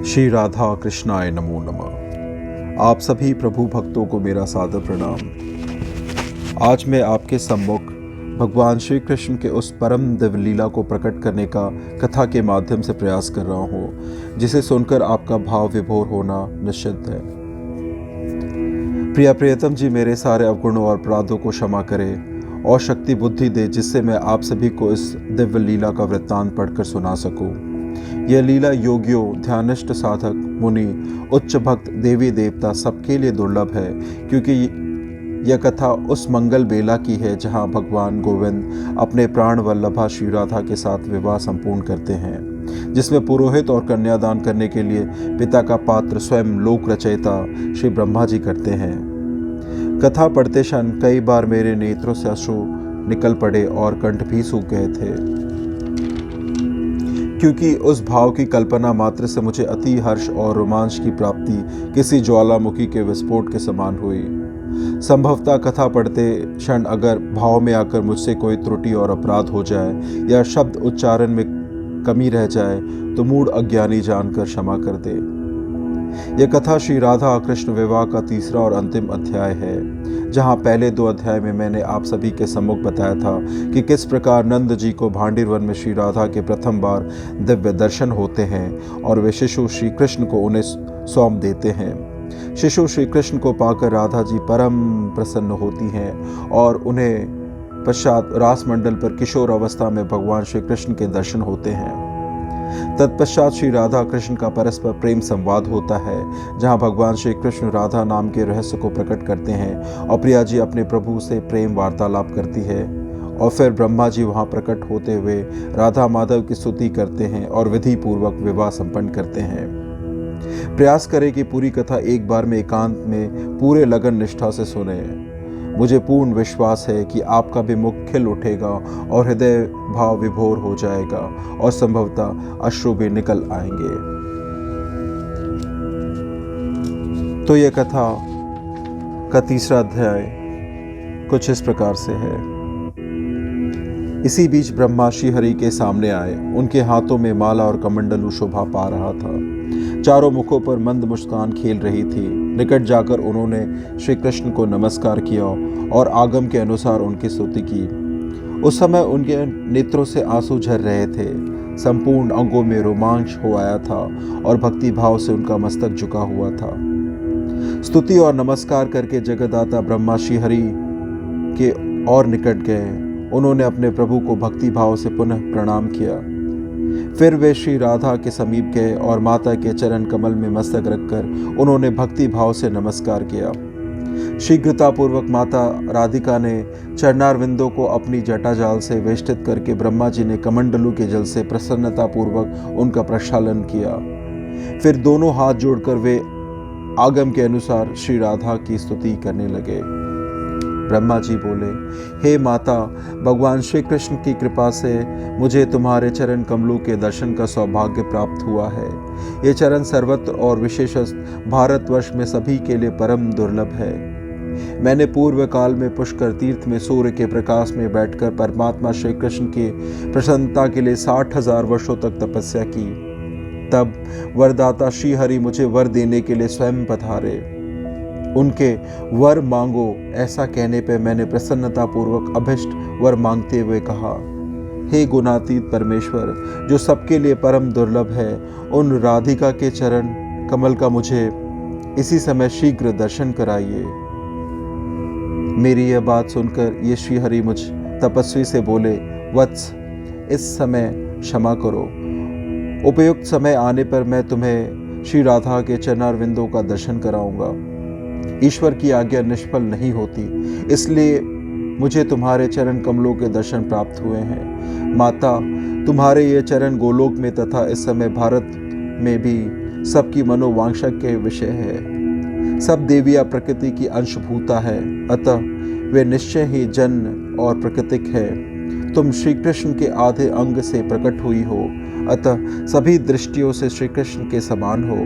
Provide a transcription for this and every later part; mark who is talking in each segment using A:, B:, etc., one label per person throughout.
A: श्री राधा कृष्णाय नमो नमः। आप सभी प्रभु भक्तों को मेरा सादर प्रणाम। आज मैं आपके सम्मुख भगवान श्री कृष्ण के उस परम दिव्य लीला को प्रकट करने का कथा के माध्यम से प्रयास कर रहा हूँ, जिसे सुनकर आपका भाव विभोर होना निश्चित है। प्रियतम जी मेरे सारे अवगुणों और अपराधों को क्षमा करें और शक्ति बुद्धि दे, जिससे मैं आप सभी को इस दिव्य लीला का वृत्तांत पढ़कर सुना सकूं। यह लीला योगियों, ध्यानिष्ठ साधक, मुनि, उच्च भक्त, देवी देवता सबके लिए दुर्लभ है, क्योंकि यह कथा उस मंगल बेला की है जहां भगवान गोविंद अपने प्राण वल्लभा श्री राधा के साथ विवाह संपूर्ण करते हैं, जिसमें पुरोहित और कन्यादान करने के लिए पिता का पात्र स्वयं लोक रचयिता श्री ब्रह्मा जी करते हैं। कथा पढ़ते क्षण कई बार मेरे नेत्रों से अश्रु निकल पड़े और कंठ भी सूख गए थे, क्योंकि उस भाव की कल्पना मात्र से मुझे अति हर्ष और रोमांच की प्राप्ति किसी ज्वालामुखी के विस्फोट के समान हुई। संभवतः कथा पढ़ते क्षण अगर भाव में आकर मुझसे कोई त्रुटि और अपराध हो जाए या शब्द उच्चारण में कमी रह जाए तो मूढ़ अज्ञानी जानकर क्षमा कर दे। यह कथा श्री राधा कृष्ण विवाह का तीसरा और अंतिम अध्याय है, जहां पहले 2 अध्याय में मैंने आप सभी के सम्मुख बताया था कि किस प्रकार नंद जी को भांडीर वन में श्री राधा के प्रथम बार दिव्य दर्शन होते हैं और वे शिशु श्री कृष्ण को उन्हें सौंप देते हैं। शिशु श्री कृष्ण को पाकर राधा जी परम प्रसन्न होती हैं और उन्हें पश्चात रास मंडल पर किशोर अवस्था में भगवान श्री कृष्ण के दर्शन होते हैं। तत्पश्चात श्री राधा कृष्ण का परस्पर प्रेम संवाद होता है, जहां भगवान श्री कृष्ण राधा नाम के रहस्य को प्रकट करते हैं और प्रिया जी अपने प्रभु से प्रेम वार्तालाप करती है, और फिर ब्रह्मा जी वहां प्रकट होते हुए राधा माधव की स्तुति करते हैं और विधि पूर्वक विवाह संपन्न करते हैं। प्रयास करें कि पूरी कथा एक बार में एकांत में पूरे लगन निष्ठा से सुने। मुझे पूर्ण विश्वास है कि आपका भी मुख खिल उठेगा और हृदय भाव विभोर हो जाएगा और संभवतः अश्रु भी निकल आएंगे। तो यह कथा का तीसरा अध्याय कुछ इस प्रकार से है। इसी बीच ब्रह्मा श्री हरि के सामने आए। उनके हाथों में माला और कमंडलू शोभा पा रहा था। चारों मुखों पर मंद मुस्कान खेल रही थी। निकट जाकर उन्होंने श्री कृष्ण को नमस्कार किया और आगम के अनुसार उनकी स्तुति की। उस समय उनके नेत्रों से आंसू झर रहे थे, संपूर्ण अंगों में रोमांच हो आया था और भक्ति भाव से उनका मस्तक झुका हुआ था। स्तुति और नमस्कार करके जगदाता ब्रह्मा श्री हरि के और निकट गए। उन्होंने अपने प्रभु को भक्ति भाव से पुनः प्रणाम किया। फिर वे श्री राधा के समीप गए और माता के चरण कमल में मस्तक रखकर उन्होंने भक्ति भाव से नमस्कार किया। शीघ्रतापूर्वक माता राधिका ने चरणारविंदों को अपनी जटाजाल से वेष्टित करके ब्रह्मा जी ने कमंडलू के जल से प्रसन्नतापूर्वक उनका प्रक्षालन किया। फिर दोनों हाथ जोड़कर वे आगम के अनुसार श्री राधा की स्तुति करने लगे। ब्रह्मा जी बोले, हे माता, भगवान श्री कृष्ण की कृपा से मुझे तुम्हारे चरण कमलों के दर्शन का सौभाग्य प्राप्त हुआ है। ये चरण सर्वत्र और विशेषतः भारतवर्ष में सभी के लिए परम दुर्लभ है। मैंने पूर्व काल में पुष्कर तीर्थ में सूर्य के प्रकाश में बैठकर परमात्मा श्री कृष्ण की प्रसन्नता के लिए 60,000 वर्षों तक तपस्या की। तब वरदाता श्री हरि मुझे वर देने के लिए स्वयं पधारे। उनके वर मांगो ऐसा कहने पे मैंने प्रसन्नतापूर्वक अभिष्ट वर मांगते हुए कहा, हे गुणातीत परमेश्वर, जो सबके लिए परम दुर्लभ है, उन राधिका के चरण कमल का मुझे इसी समय शीघ्र दर्शन कराइए। मेरी यह बात सुनकर ये श्री हरि मुझ तपस्वी से बोले, वत्स, इस समय क्षमा करो। उपयुक्त समय आने पर मैं तुम्हें श्री राधा के चरणारविंदों का दर्शन कराऊंगा। ईश्वर की आज्ञा निष्फल नहीं होती, इसलिए मुझे तुम्हारे चरण कमलों के दर्शन प्राप्त हुए हैं। माता, तुम्हारे ये चरण गोलोक में तथा इस समय भारत में भी सबकी मनोवांछा के विषय है। सब देवियां प्रकृति की अंशभूता है, अतः वे निश्चय ही जन्म और प्राकृतिक है। तुम श्री कृष्ण के आधे अंग से प्रकट हुई हो, अतः सभी दृष्टियों से श्री कृष्ण के समान हो।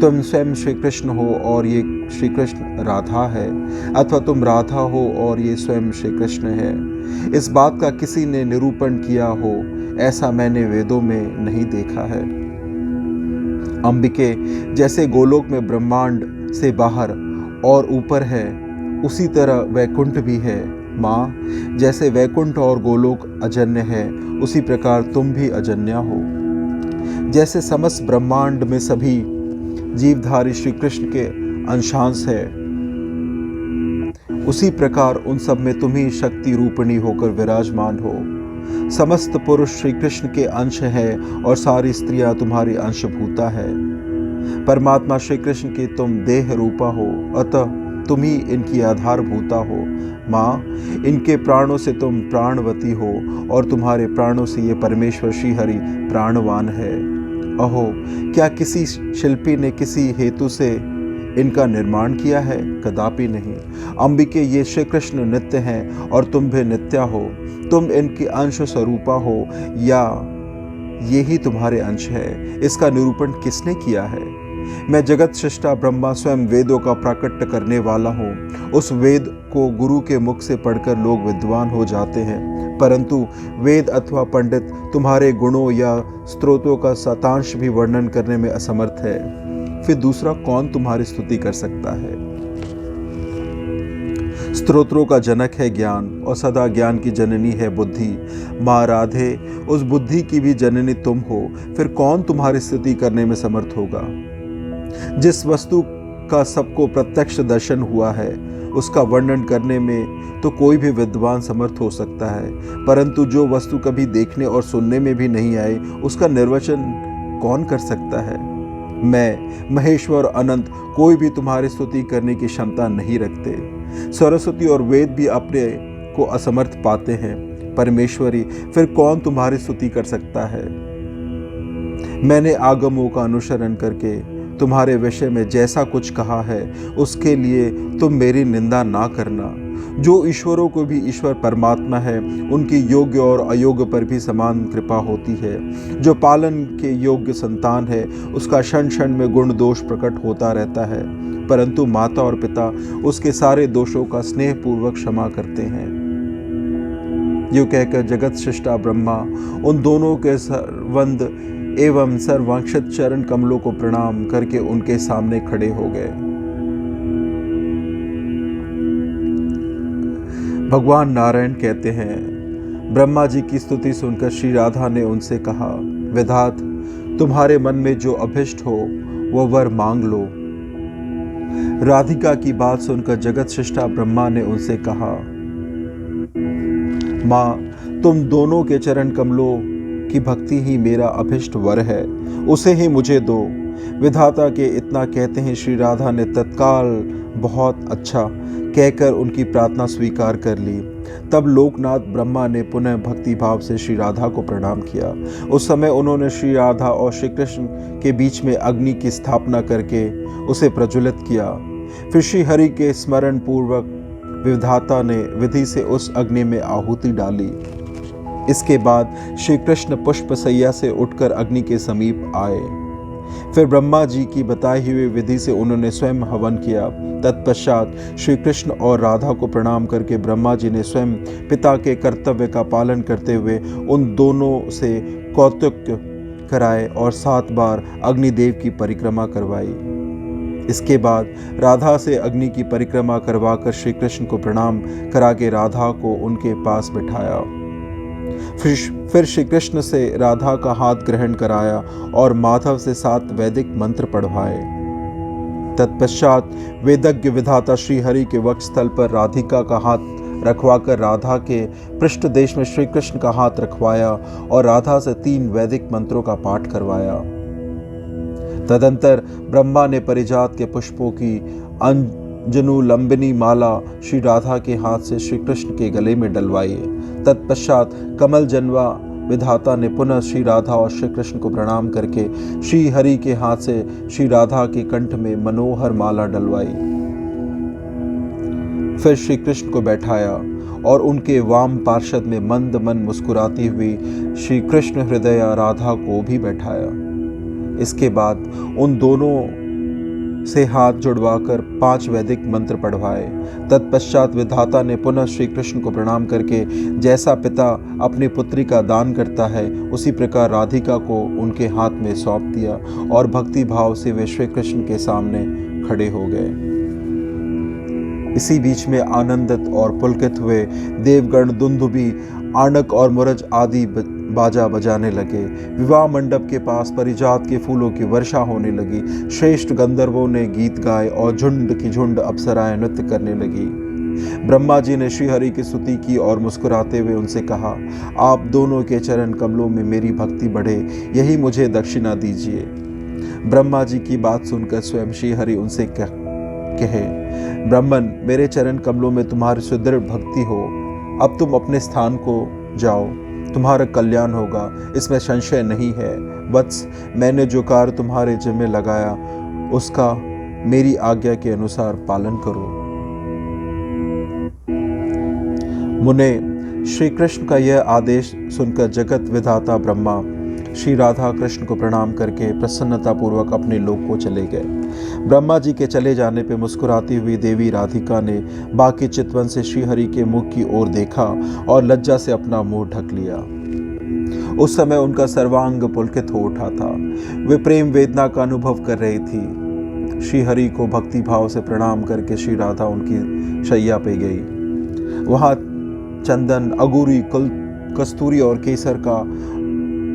A: तुम स्वयं श्री कृष्ण हो और ये श्री कृष्ण राधा है, अथवा तुम राधा हो और ये स्वयं श्री कृष्ण है। इस बात का किसी ने निरूपण किया हो, ऐसा मैंने वेदों में नहीं देखा है। अंबिके, जैसे गोलोक में ब्रह्मांड से बाहर और ऊपर है, उसी तरह वैकुंठ भी है। माँ, जैसे वैकुंठ और गोलोक अजन्य है, उसी प्रकार तुम भी अजन्या हो। जैसे समस्त ब्रह्मांड में सभी जीवधारी श्री कृष्ण के अंशांश है, उसी प्रकार उन सब में तुम ही शक्ति रूपिणी होकर विराजमान हो। समस्त पुरुष श्री कृष्ण के अंश है और सारी स्त्रियां तुम्हारी अंशभूता है। परमात्मा श्री कृष्ण की तुम देह रूपा हो, अतः तुम ही इनकी आधारभूता हो। माँ, इनके प्राणों से तुम प्राणवती हो और तुम्हारे प्राणों से ये परमेश्वर श्री हरि प्राणवान है। अहो, क्या किसी शिल्पी ने किसी हेतु से इनका निर्माण किया है? कदापि नहीं। अंबिके, ये श्री कृष्ण नित्य हैं और तुम भी नित्या हो। तुम इनके अंश स्वरूपा हो या ये ही तुम्हारे अंश है? इसका निरूपण किसने किया है? मैं जगत सृष्टा ब्रह्मा स्वयं वेदों का प्राकट्य करने वाला हूँ। उस वेद को गुरु के मुख से पढ़कर लोग विद्वान हो जाते हैं, परंतु वेद अथवा पंडित तुम्हारे गुणों या स्तोत्रों का शतांश भी वर्णन करने में असमर्थ है। फिर दूसरा कौन तुम्हारी स्तुति कर सकता है? स्तोत्रों का जनक है ज्ञान और सदा ज्ञान की जननी है बुद्धि। माँ राधे, उस बुद्धि की भी जननी तुम हो, फिर कौन तुम्हारी स्तुति करने में समर्थ होगा? जिस वस्तु का सबको प्रत्यक्ष दर्शन हुआ है, उसका वर्णन करने में तो कोई भी विद्वान समर्थ हो सकता है, परंतु जो वस्तु कभी देखने और सुनने में भी नहीं आई, उसका निर्वचन कौन कर सकता है? मैं, महेश्वर, अनंत, कोई भी तुम्हारी स्तुति करने की क्षमता नहीं रखते। सरस्वती और वेद भी अपने को असमर्थ पाते हैं। परमेश्वरी, फिर कौन तुम्हारी स्तुति कर सकता है? मैंने आगमों का अनुसरण करके तुम्हारे विषय में जैसा कुछ कहा है, उसके लिए तुम मेरी निंदा ना करना। जो ईश्वरों को भी ईश्वर परमात्मा है, उनकी योग्य और अयोग्य पर भी समान कृपा होती है। जो पालन के योग्य संतान है, उसका क्षण क्षण में गुण दोष प्रकट होता रहता है, परंतु माता और पिता उसके सारे दोषों का स्नेह पूर्वक क्षमा करते हैं। यूँ कहकर जगत सृष्टा ब्रह्मा उन दोनों के सर्वंद एवं सर्वांक्षित चरण कमलों को प्रणाम करके उनके सामने खड़े हो गए। भगवान नारायण कहते हैं, ब्रह्मा जी की स्तुति सुनकर श्री राधा ने उनसे कहा, विधात, तुम्हारे मन में जो अभिष्ट हो वो वर मांग लो। राधिका की बात सुनकर जगत सृष्टा ब्रह्मा ने उनसे कहा, माँ, तुम दोनों के चरण कमलों की भक्ति ही मेरा अभिष्ट वर है, उसे ही मुझे दो। विधाता के इतना कहते हैं श्री राधा ने तत्काल बहुत अच्छा कहकर उनकी प्रार्थना स्वीकार कर ली। तब लोकनाथ ब्रह्मा ने पुनः भक्ति भाव से श्री राधा को प्रणाम किया। उस समय उन्होंने श्री राधा और श्री कृष्ण के बीच में अग्नि की स्थापना करके उसे प्रज्वलित किया। फिर श्री हरि के स्मरण पूर्वक विधाता ने विधि से उस अग्नि में आहुति डाली। इसके बाद श्री कृष्ण पुष्प सैया से उठकर अग्नि के समीप आए। फिर ब्रह्मा जी की बताई हुई विधि से उन्होंने स्वयं हवन किया। तत्पश्चात श्री कृष्ण और राधा को प्रणाम करके ब्रह्मा जी ने स्वयं पिता के कर्तव्य का पालन करते हुए उन दोनों से कौतुक कराए और 7 बार अग्निदेव की परिक्रमा करवाई। इसके बाद राधा से अग्नि की परिक्रमा करवाकर श्री कृष्ण को प्रणाम करा के राधा को उनके पास बिठाया। फिर श्री कृष्ण से राधा का हाथ ग्रहण कराया और माधव से 7 वैदिक मंत्र पढ़वाए। तत्पश्चात वेदज्ञ विधाता श्री हरि के वक्षस्थल पर राधिका का हाथ रखवाकर राधा के पृष्ठ देश में श्री कृष्ण का हाथ रखवाया और राधा से 3 वैदिक मंत्रों का पाठ करवाया। तदंतर ब्रह्मा ने परिजात के पुष्पों की अंजनु लंबिनी माला श्री राधा के हाथ से श्री कृष्ण के गले में डलवाई। तत्पश्चात कमल जन्वा विधाता ने पुनः श्री राधा और श्री कृष्ण को प्रणाम करके श्री हरि के हाथ से श्री राधा के कंठ में मनोहर माला डलवाई। फिर श्री कृष्ण को बैठाया और उनके वाम पार्षद में मंद मन मुस्कुराती हुई श्री कृष्ण हृदय राधा को भी बैठाया। इसके बाद उन दोनों से हाथ जुड़वाकर 5 वैदिक मंत्र पढ़वाए। तत्पश्चात विधाता ने पुनः श्री कृष्ण को प्रणाम करके जैसा पिता अपनी पुत्री का दान करता है उसी प्रकार राधिका को उनके हाथ में सौंप दिया और भक्ति भाव से वे श्री कृष्ण के सामने खड़े हो गए। इसी बीच में आनंदित और पुलकित हुए देवगण दुंदुभी, आनक और मुरज आदि बाजा बजाने लगे। विवाह मंडप के पास परिजात के फूलों की वर्षा होने लगी। श्रेष्ठ गंधर्वों ने गीत गाए और झुंड की झुंड अप्सराएं नृत्य करने लगी। ब्रह्मा जी ने श्रीहरि की स्तुति की और मुस्कुराते हुए उनसे कहा, आप दोनों के चरण कमलों में मेरी भक्ति बढ़े, यही मुझे दक्षिणा दीजिए। ब्रह्मा जी की बात सुनकर स्वयं श्रीहरि उनसे कहे, ब्राह्मण, मेरे चरण कमलों में तुम्हारी सुदृढ़ भक्ति हो, अब तुम अपने स्थान को जाओ, तुम्हारा कल्याण होगा, इसमें संशय नहीं है। वत्स, मैंने जो कार्य तुम्हारे जिम्मे लगाया उसका मेरी आज्ञा के अनुसार पालन करो। मुने, श्री कृष्ण का यह आदेश सुनकर जगत विधाता ब्रह्मा श्री राधा कृष्ण को प्रणाम करके प्रसन्नता पूर्वक अपने लोक को चले गए। ब्रह्मा जी के चले जाने पर मुस्कुराती हुई देवी राधिका ने बाकी चितवन से श्रीहरि के मुख की ओर देखा और लज्जा से अपना मुंह ढक लिया। उस समय उनका सर्वांग पुलकित हो उठा था। वे प्रेम वेदना का अनुभव कर रही थी। श्रीहरि को भक्ति भाव से प्रणाम करके श्री राधा उनकी शैया पे गई। वहां चंदन, अगूरी, कस्तूरी और केसर का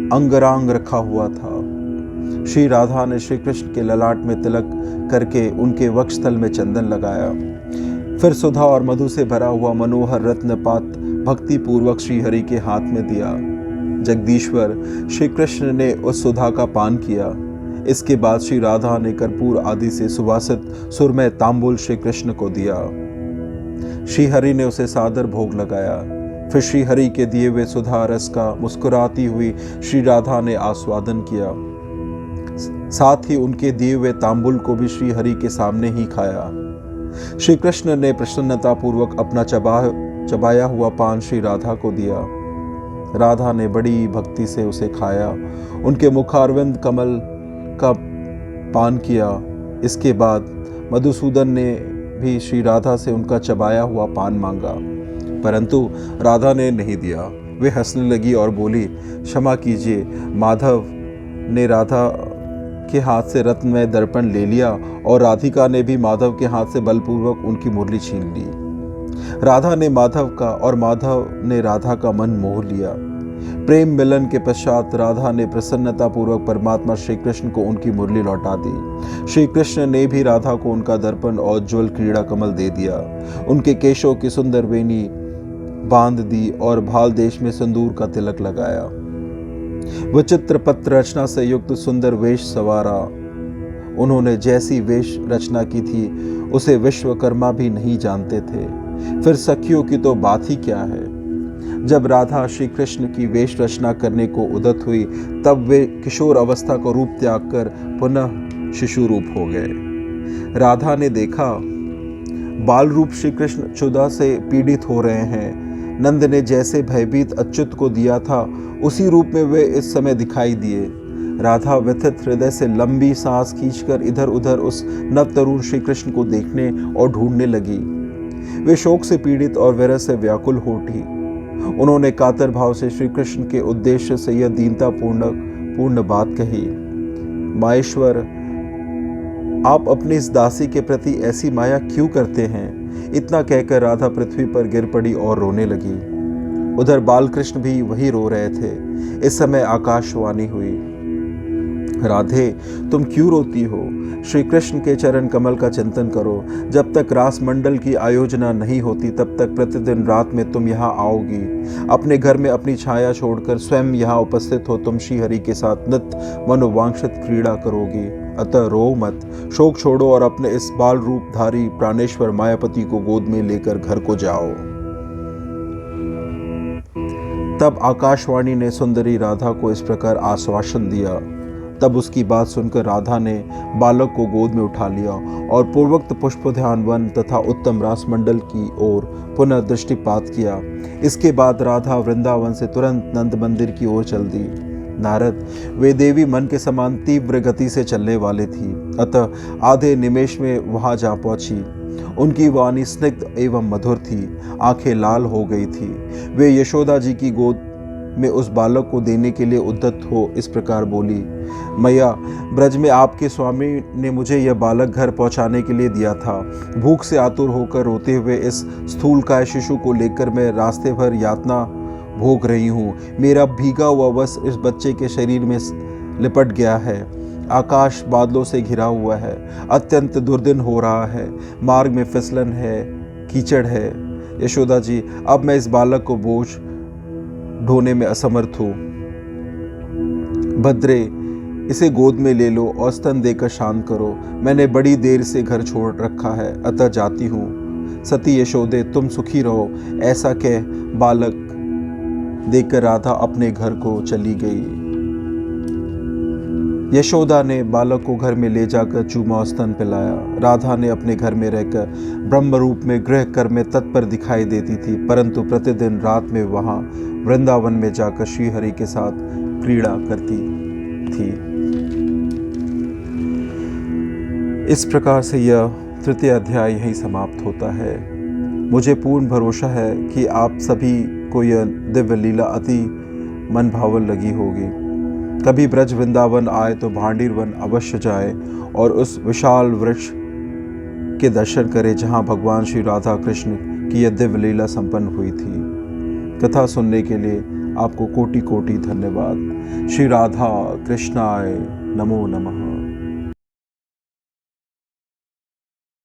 A: अंगरांग रखा हुआ था। श्री राधा ने श्री कृष्ण के ललाट में तिलक करके उनके वक्षस्थल में चंदन लगाया। फिर सुधा और मधु से भरा हुआ मनोहर रत्नपात भक्ति पूर्वक श्री हरि के हाथ में दिया। जगदीश्वर श्री कृष्ण ने उस सुधा का पान किया। इसके बाद श्री राधा ने कर्पूर आदि से सुवासित सुरमय तांबूल श्री कृष्ण को दिया। श्री हरि ने उसे सादर भोग लगाया। फिर श्री हरि के दिए हुए सुधा रस का मुस्कुराती हुई श्री राधा ने आस्वादन किया। साथ ही उनके दिए हुए तांबूल को भी श्री हरि के सामने ही खाया। श्री कृष्ण ने प्रसन्नता पूर्वक अपना चबाया हुआ पान श्री राधा को दिया। राधा ने बड़ी भक्ति से उसे खाया। उनके मुखारविंद कमल का पान किया। इसके बाद मधुसूदन ने भी श्री राधा से उनका चबाया हुआ पान मांगा, परंतु राधा ने नहीं दिया। वे हंसने लगी और बोली, क्षमा कीजिए। माधव ने राधा के हाथ से रत्नमय दर्पण ले लिया और राधिका ने भी माधव के हाथ से बलपूर्वक उनकी मुरली छीन ली। राधा ने माधव का और माधव ने राधा का मन मोह लिया। प्रेम मिलन के पश्चात राधा ने प्रसन्नता पूर्वक परमात्मा श्री कृष्ण को उनकी मुरली लौटा दी। श्री कृष्ण ने भी राधा को उनका दर्पण और ज्वल क्रीड़ा कमल दे दिया। उनके केशों की सुंदर वेणी बांध दी और भाल देश में सिंदूर का तिलक लगाया। विचित्र पत्र रचना से युक्त सुंदर वेश सवारा। उन्होंने जैसी वेश रचना की थी उसे विश्वकर्मा भी नहीं जानते थे। फिर सखियों की तो बात ही क्या है। जब राधा श्री कृष्ण की वेश रचना करने को उद्यत हुई तब वे किशोर अवस्था को रूप त्याग कर पुनः शिशु रूप हो गए। राधा ने देखा बाल रूप श्री कृष्ण क्षुधा से पीड़ित हो रहे हैं। नंद ने जैसे भयभीत अच्युत को दिया था उसी रूप में वे इस समय दिखाई दिए। राधा व्यथित हृदय से लंबी सांस खींचकर इधर उधर उस नवतरुण श्री कृष्ण को देखने और ढूंढने लगी। वे शोक से पीड़ित और विरह से व्याकुल हो उठी। उन्होंने कातर भाव से श्री कृष्ण के उद्देश्य से यह दीनता पूर्ण बात कही, माहेश्वर, आप अपनी इस दासी के प्रति ऐसी माया क्यों करते हैं? इतना कहकर राधा पृथ्वी पर गिर पड़ी और रोने लगी। उधर बालकृष्ण भी वही रो रहे थे। इस समय आकाशवाणी हुई, राधे, तुम क्यों रोती हो? श्री कृष्ण के चरण कमल का चिंतन करो। जब तक रास मंडल की आयोजना नहीं होती तब तक प्रतिदिन रात में तुम यहाँ आओगी। अपने घर में अपनी छाया छोड़कर स्वयं यहाँ उपस्थित हो तुम श्री हरि के साथ नित्य मनोवांछित क्रीड़ा करोगी। अतः रो मत, शोक छोड़ो और अपने इस बाल रूपधारी प्राणेश्वर मायापति को गोद में लेकर घर को जाओ। तब आकाशवाणी ने सुंदरी राधा को इस प्रकार आश्वासन दिया। तब उसकी बात सुनकर राधा ने बालक को गोद में उठा लिया और पूर्वोक्त पुष्प ध्यान वन तथा उत्तम रास मंडल की ओर पुनः दृष्टिपात किया। इसके बाद राधा वृंदावन से तुरंत नंद मंदिर की ओर चल दी। नारद, वे देवी मन के समान तीव्र गति से चलने वाले थी, अतः आधे निमेश में वहां जा पहुंची। उनकी वाणी स्निग्ध एवं मधुर थी, आंखें लाल हो गई थी। वे यशोदा जी की गोद में उस बालक को देने के लिए उद्यत हो इस प्रकार बोली, मैया, ब्रज में आपके स्वामी ने मुझे यह बालक घर पहुंचाने के लिए दिया था। भूख से आतुर होकर रोते हुए इस स्थूलकाय शिशु को लेकर मैं रास्ते भर यातना भोग रही हूँ। मेरा भीगा हुआ वस्त्र इस बच्चे के शरीर में लिपट गया है। आकाश बादलों से घिरा हुआ है, अत्यंत दुर्दिन हो रहा है, मार्ग में फिसलन है, कीचड़ है। यशोदा जी, अब मैं इस बालक को बोझ ढोने में असमर्थ हूँ। भद्रे, इसे गोद में ले लो और स्तन देकर शांत करो। मैंने बड़ी देर से घर छोड़ रखा है, अतः जाती हूँ। सती यशोदे, तुम सुखी रहो। ऐसा कह बालक देकर राधा अपने घर को चली गई। यशोदा ने बालक को घर में ले जाकर चूमा और स्तन पिलाया। राधा ने अपने घर में रहकर ब्रह्म रूप में गृह कर्म में तत्पर दिखाई देती थी, परंतु प्रतिदिन रात में वहां वृंदावन में जाकर श्री हरि के साथ क्रीड़ा करती थी। इस प्रकार से यह तृतीय अध्याय यही समाप्त होता है। मुझे पूर्ण भरोसा है कि आप सभी को यह दिव्य लीला अति मन भावन लगी होगी। कभी ब्रज वृंदावन आए तो भांडीर वन अवश्य जाए और उस विशाल वृक्ष के दर्शन करें जहां भगवान श्री राधा कृष्ण की यह दिव्य लीला संपन्न हुई थी। कथा सुनने के लिए आपको कोटि कोटि धन्यवाद। श्री राधा कृष्णाय नमो नमः।